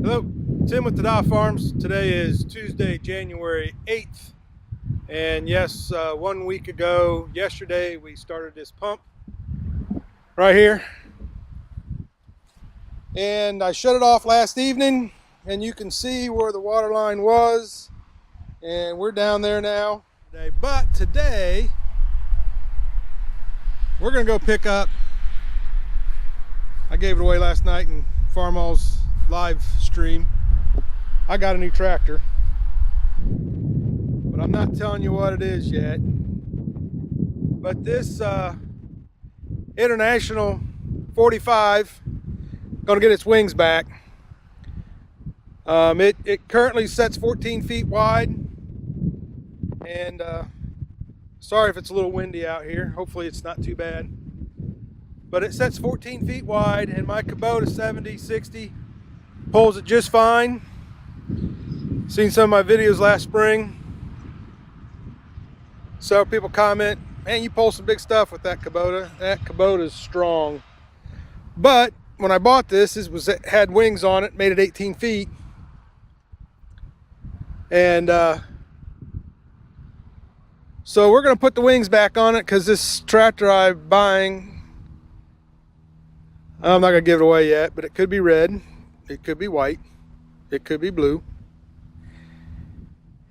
Hello, Tim with TAH-DAH Farms. Today is Tuesday, January 8th. And yes, 1 week ago, yesterday, we started this pump right here. And I shut it off last evening, and you can see where the water line was. And we're down there now. But today, we're gonna go pick up, I gave it away last night in Farmall's live stream. I got a new tractor, but I'm not telling you what it is yet. But this International 45 gonna get its wings back. It currently sets 14 feet wide, and sorry if it's a little windy out here. Hopefully it's not too bad. But it sets 14 feet wide, and my Kubota 70-60 pulls it just fine. Seen some of my videos last spring. Several people comment, man, you pull some big stuff with that Kubota. That Kubota is strong. But when I bought this, it had wings on it, made it 18 feet. And so we're gonna put the wings back on it because this tractor I'm buying, I'm not gonna give it away yet, but it could be red, it could be white, it could be blue.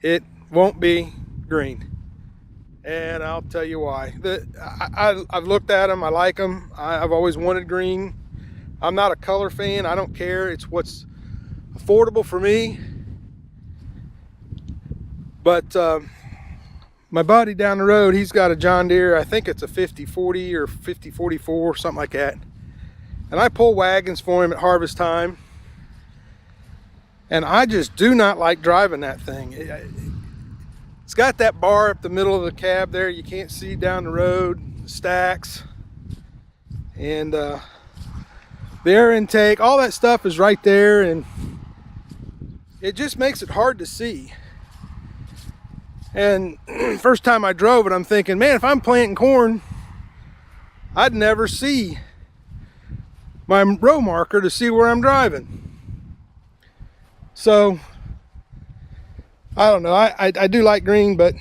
It won't be green, and I'll tell you why. I've looked at them, I like them. I've always wanted green. I'm not a color fan, I don't care. It's what's affordable for me. But my buddy down the road, he's got a John Deere, I think it's a 5040 or 5044, something like that. And I pull wagons for him at harvest time. And I just do not like driving that thing. It's got that bar up the middle of the cab there. You can't see down the road, the stacks. And the air intake, all that stuff is right there. And it just makes it hard to see. And first time I drove it, I'm thinking, man, if I'm planting corn, I'd never see my row marker to see where I'm driving. So I don't know, I do like green, but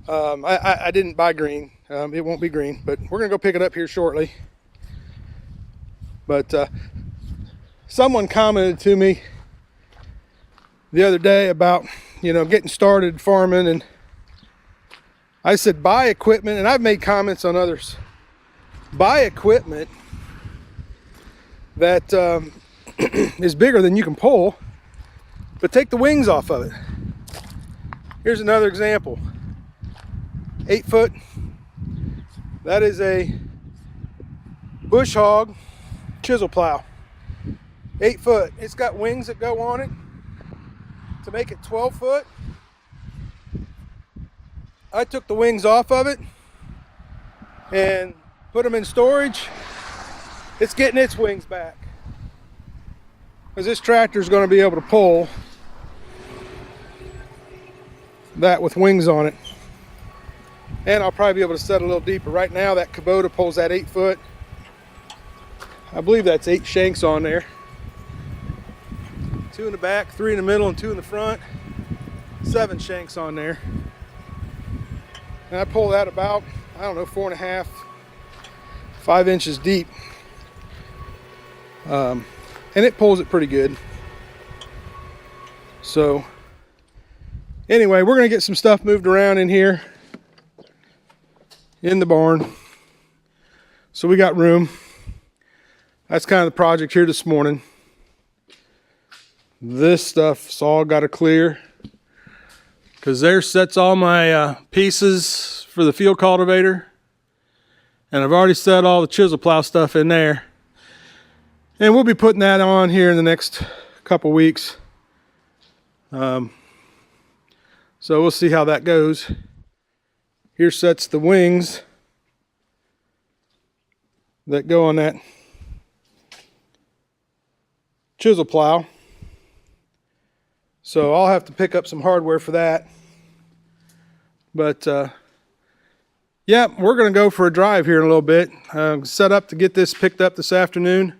I didn't buy green. It won't be green, but we're gonna go pick it up here shortly. But someone commented to me the other day about, you know, getting started farming, and I said buy equipment, and I've made comments on others. Buy equipment that is bigger than you can pull, but take the wings off of it. Here's another example. 8 foot. That is a bush hog chisel plow. 8 foot. It's got wings that go on it to make it 12 foot. I took the wings off of it and put them in storage. It's getting its wings back, because this tractor is going to be able to pull that with wings on it. And I'll probably be able to set a little deeper. Right now that Kubota pulls that 8 foot. I believe that's 8 shanks on there. 2 in the back, 3 in the middle, and 2 in the front. 7 shanks on there. And I pull that about, I don't know, 4.5, 5 inches deep. And it pulls it pretty good. So anyway, we're gonna get some stuff moved around in here in the barn, so we got room. That's kind of the project here this morning. This stuff's all got to clear, because there sets all my pieces for the field cultivator, and I've already set all the chisel plow stuff in there. And we'll be putting that on here in the next couple weeks. So we'll see how that goes. Here sets the wings that go on that chisel plow. So I'll have to pick up some hardware for that. But yeah, we're going to go for a drive here in a little bit. Set up to get this picked up this afternoon.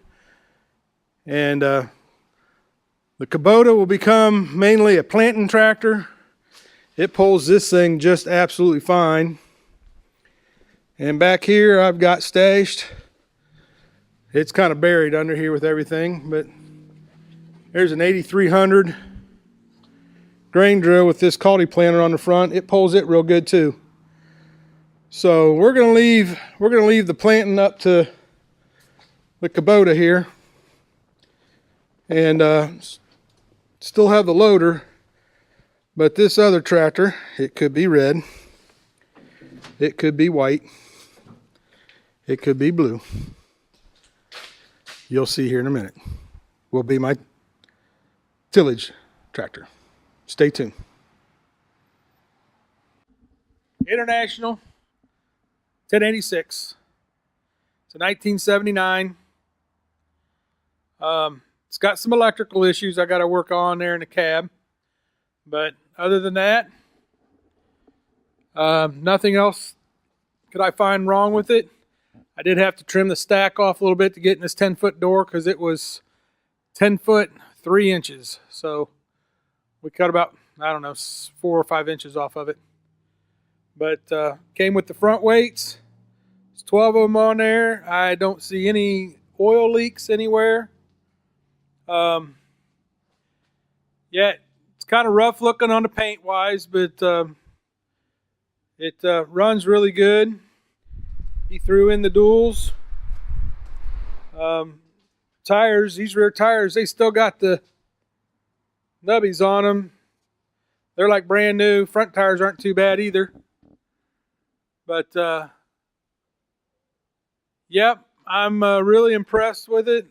And The Kubota will become mainly a planting tractor. It pulls this thing just absolutely fine. And back here I've got stashed. It's kind of buried under here with everything, but there's an 8300 grain drill with this Caldy planter on the front. It pulls it real good too. So we're gonna leave the planting up to the Kubota here, and still have the loader. But this other tractor, it could be red, it could be white, it could be blue. You'll see here in a minute. Will be my tillage tractor. Stay tuned. International 1086. It's a 1979. It's got some electrical issues I got to work on there in the cab. But other than that, nothing else could I find wrong with it. I did have to trim the stack off a little bit to get in this 10-foot door because it was 10 foot 3 inches. So we cut about, I don't know, 4 or 5 inches off of it. But came with the front weights. There's 12 of them on there. I don't see any oil leaks anywhere. Yeah, it's kind of rough looking on the paint wise, but it runs really good. He threw in the duals. Tires, these rear tires, they still got the nubbies on them. They're like brand new. Front tires aren't too bad either. But yep, I'm really impressed with it.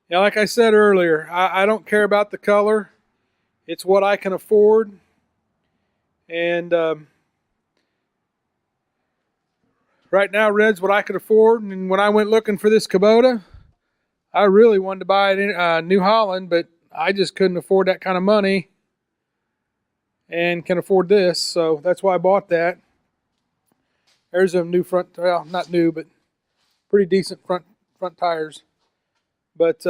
Yeah, like I said earlier, I don't care about the color. It's what I can afford. And right now, red's what I could afford. And when I went looking for this Kubota, I really wanted to buy it in New Holland, but I just couldn't afford that kind of money and can afford this. So that's why I bought that. There's a new front, well, not new, but pretty decent front tires. But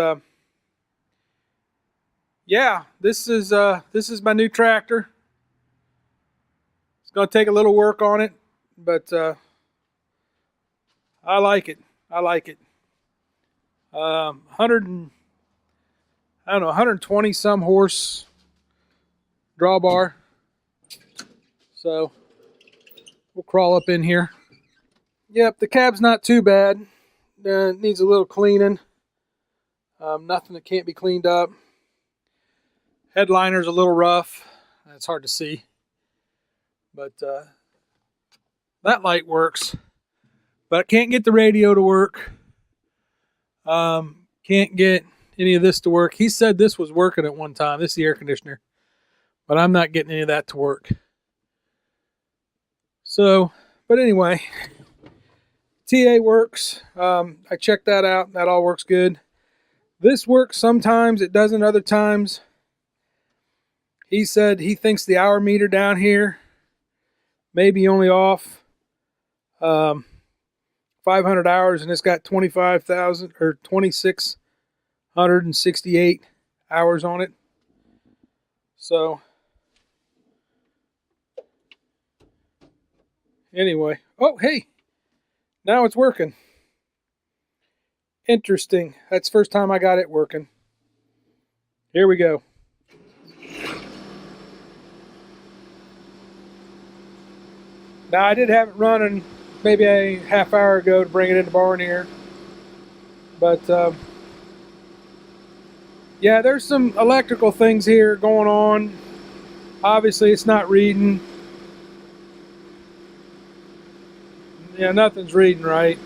yeah, this is my new tractor. It's going to take a little work on it, but I like it. I like it. 120 some horse drawbar. So we'll crawl up in here. Yep, the cab's not too bad. It needs a little cleaning. Nothing that can't be cleaned up. Headliner's a little rough. It's hard to see. But that light works. But I can't get the radio to work. Can't get any of this to work. He said this was working at one time. This is the air conditioner. But I'm not getting any of that to work. So, but anyway, TA works. I checked that out. That all works good. This works sometimes. It doesn't other times. He said he thinks the hour meter down here may be only off 500 hours, and it's got 25,000 or 2,668 hours on it. So anyway, oh hey, now it's working. Interesting. That's the first time I got it working. Here we go. Now I did have it running maybe a half hour ago to bring it in the barn here. But yeah, there's some electrical things here going on. Obviously it's not reading. Yeah, nothing's reading right.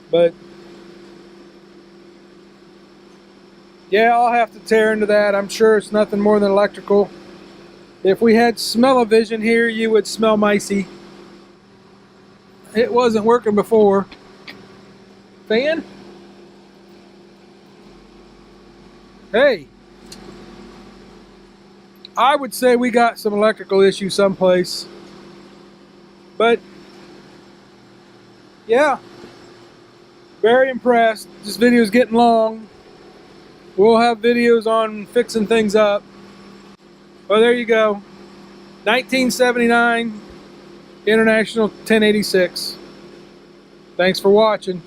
But yeah, I'll have to tear into that. I'm sure it's nothing more than electrical. If we had smell-o-vision here, you would smell micey. It wasn't working before. Fan? Hey. I would say we got some electrical issue someplace. But yeah. Very impressed. This video is getting long. We'll have videos on fixing things up. Well, there you go. 1979 International 1086. Thanks for watching.